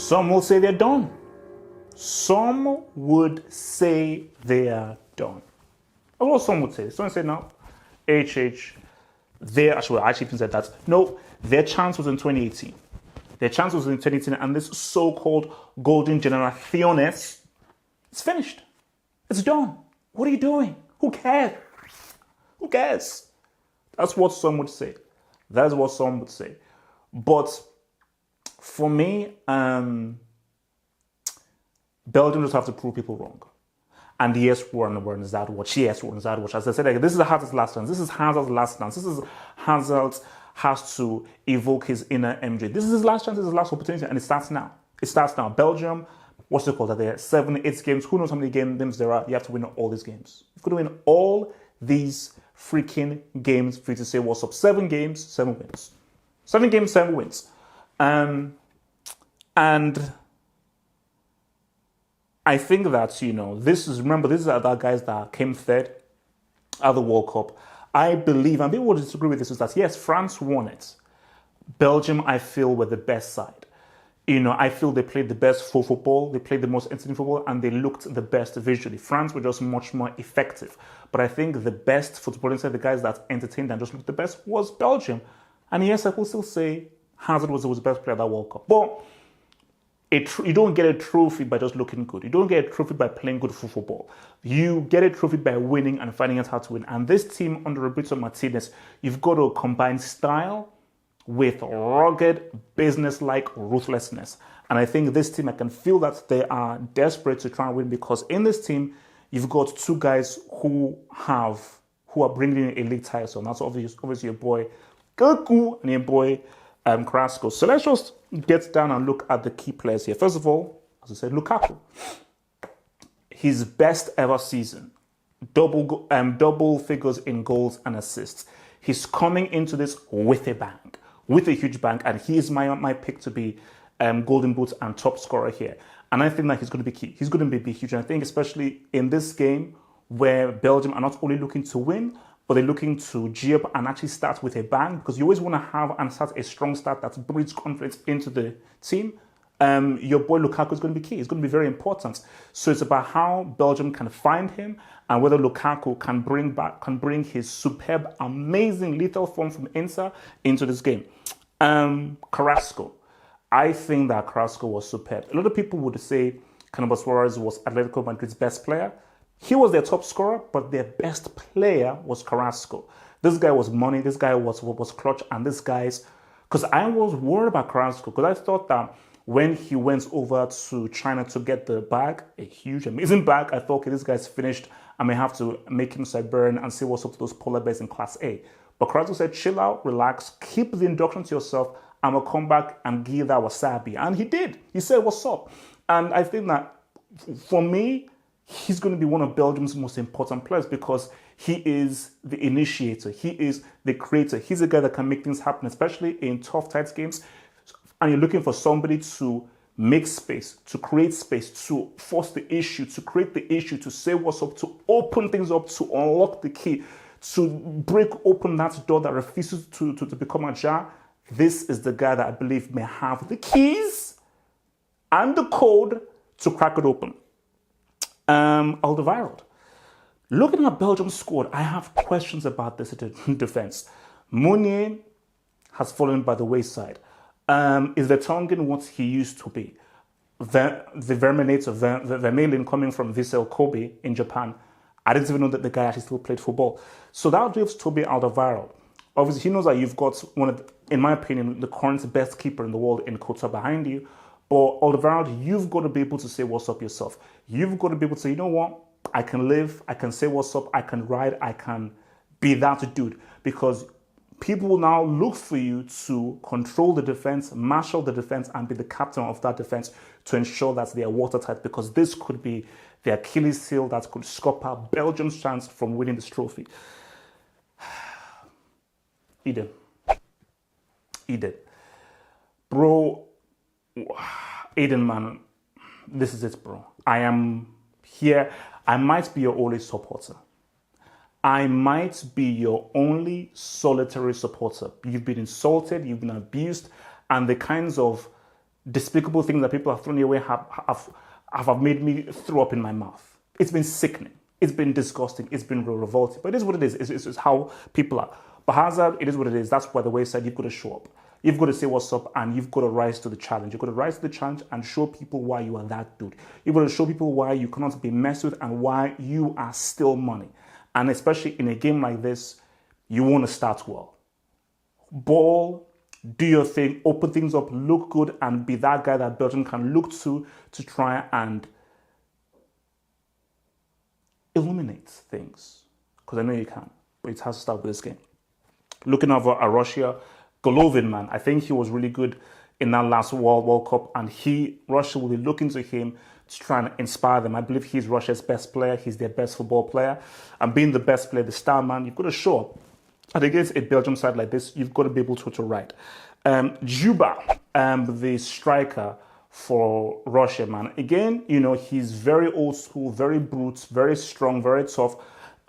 Some will say they're done. Some would say they are done. Well, some would say. Some say no. Their actually, I actually said that. No, their chance was in 2018. Their chance was in 2018, and this so-called golden generation is finished. It's done. What are you doing? Who cares? Who cares? That's what some would say. That's what some would say. But for me, Belgium just have to prove people wrong. And yes, we're on that watch. Yes, we're on that watch. As I said, this is Hazard's last chance. This is Hazard's last chance. This is Hazard has to evoke his inner MJ. This is his last chance. This is his last opportunity, and it starts now. It starts now. Belgium, what's it called? Are there 7, 8 games? Who knows how many games there are? You have to win all these games. You've got to win all these freaking games for you to say what's up. 7 games, 7 wins. 7 games, 7 wins. And I think that, remember, these are the guys that came third at the World Cup. I believe, and people will disagree with this, is that yes, France won it. Belgium, I feel, were the best side. I feel they played the best football, they played the most entertaining football, and they looked the best visually. France were just much more effective. But I think the best footballing side, the guys that entertained and just looked the best, was Belgium. And yes, I will still say Hazard was the best player at that World Cup. But you don't get a trophy by just looking good. You don't get a trophy by playing good football. You get a trophy by winning and finding out how to win. And this team under Roberto Martinez, you've got to combine style with rugged, business-like ruthlessness. And I think this team, I can feel that they are desperate to try and win, because in this team, you've got 2 guys who are bringing in a league title. And that's obviously your boy Goku and your boy Carrasco. So let's just get down and look at the key players here. First of all, as I said, Lukaku. His best ever season. Double figures in goals and assists. He's coming into this with a bang. With a huge bang. And he is my pick to be Golden Boot and top scorer here. And I think that he's going to be key. He's going to be huge. And I think especially in this game where Belgium are not only looking to win, but they're looking to G up and actually start with a bang, because you always want to have and start a strong start that breeds confidence into the team. Your boy Lukaku is going to be key. It's going to be very important. So it's about how Belgium can find him and whether Lukaku can bring his superb, amazing, lethal form from Inter into this game. Carrasco. I think that Carrasco was superb. A lot of people would say Cannibal Suarez was Atletico Madrid's best player. He was their top scorer, but their best player was Carrasco. This guy was money. This guy was clutch. And this guy's... Because I was worried about Carrasco, because I thought that when he went over to China to get the bag, a huge, amazing bag, I thought, okay, this guy's finished. I may have to make him sideburn and see what's up to those polar bears in Class A. But Carrasco said, chill out, relax, keep the induction to yourself. I'm going to come back and give that wasabi. And he did. He said, what's up? And I think that, for me, he's going to be one of Belgium's most important players, because he is the initiator. He is the creator. He's a guy that can make things happen, especially in tough, tight games. And you're looking for somebody to make space, to create space, to force the issue, to create the issue, to say what's up, to open things up, to unlock the key, to break open that door that refuses to become ajar. This is the guy that I believe may have the keys and the code to crack it open. Alderweireld. Looking at Belgium's squad, I have questions about this defense. Meunier has fallen by the wayside. Is the Tongan what he used to be? The Vermaelen coming from Vissel Kobe in Japan. I didn't even know that the guy actually still played football. So that leaves Toby Alderweireld. Obviously, he knows that you've got one of, in my opinion, the current best keeper in the world in Kota behind you. But Alderweireld, you've got to be able to say what's up yourself. You've got to be able to say, you know what? I can live, I can say what's up, I can ride, I can be that dude. Because people will now look for you to control the defense, marshal the defense, and be the captain of that defense to ensure that they are watertight, because this could be the Achilles heel that could scupper out Belgium's chance from winning this trophy. Eden. Bro, Aiden, man, this is it, bro. I am here. I might be your only supporter. I might be your only solitary supporter. You've been insulted, you've been abused, and the kinds of despicable things that people have thrown away have made me throw up in my mouth. It's been sickening. It's been disgusting. It's been revolting. But it is what it is. It's how people are. But Hazard, it is what it is. That's why the wayside, you've got to show up. You've got to say what's up, and you've got to rise to the challenge. You've got to rise to the challenge and show people why you are that dude. You've got to show people why you cannot be messed with and why you are still money. And especially in a game like this, you want to start well. Ball, do your thing, open things up, look good, and be that guy that Belgium can look to try and illuminate things. Because I know you can, but it has to start with this game. Looking over at Russia, Golovin, man, I think he was really good in that last World Cup, and Russia will be looking to him to try and inspire them. I believe he's Russia's best player. He's their best football player. And being the best player, the star man, you've got to show up. And against a Belgium side like this, you've got to be able to write. Juba, the striker for Russia, man. Again, he's very old school, very brute, very strong, very tough.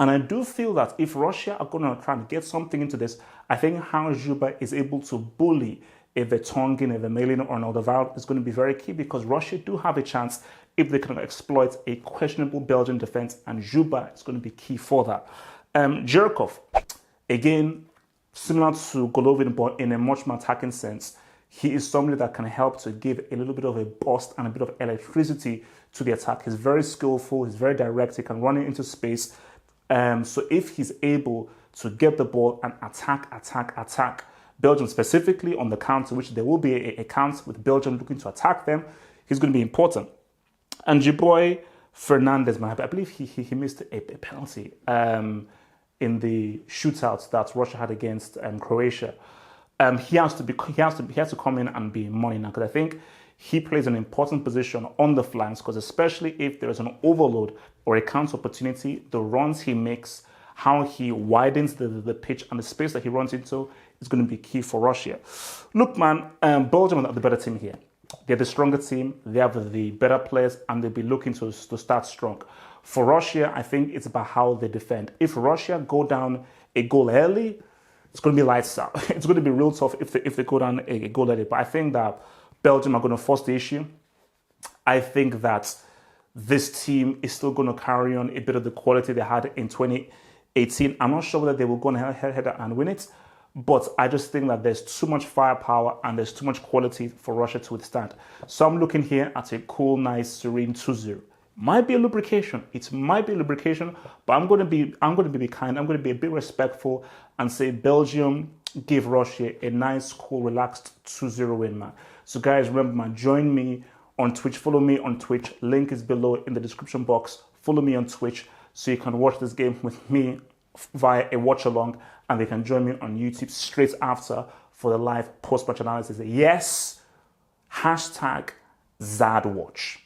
And I do feel that if Russia are going to try and get something into this, I think how Juba is able to bully a Vertonghen, a Vermaelen, or an Alderweireld is going to be very key, because Russia do have a chance if they can exploit a questionable Belgian defense, and Juba is going to be key for that. Zhirkov, again, similar to Golovin, but in a much more attacking sense. He is somebody that can help to give a little bit of a burst and a bit of electricity to the attack. He's very skillful. He's very direct. He can run it into space. So if he's able to get the ball and attack Belgium, specifically on the counter, which there will be a counter with Belgium looking to attack them, he's going to be important. And your boy Fernandez, man, I believe he missed a penalty in the shootout that Russia had against Croatia. He has to come in and be money now, because I think he plays an important position on the flanks, because especially if there is an overload or a counter opportunity, the runs he makes, how he widens the pitch and the space that he runs into is going to be key for Russia. Look, man, Belgium are the better team here. They're the stronger team. They have the better players, and they'll be looking to start strong. For Russia, I think it's about how they defend. If Russia go down a goal early, it's going to be lights out. It's going to be real tough if they go down a goal early. But I think that Belgium are going to force the issue. I think that this team is still going to carry on a bit of the quality they had in 2018. I'm not sure whether they will go ahead and win it, but I just think that there's too much firepower and there's too much quality for Russia to withstand. So I'm looking here at a cool, nice, serene 2-0. Might be a lubrication. It might be a lubrication, but I'm going to be kind. I'm going to be a bit respectful and say Belgium give Russia a nice, cool, relaxed 2-0 win, man. So guys, remember, man, join me on Twitch. Follow me on Twitch. Link is below in the description box. Follow me on Twitch so you can watch this game with me via a watch along, and they can join me on YouTube straight after for the live post-match analysis. Yes, #ZadWatch.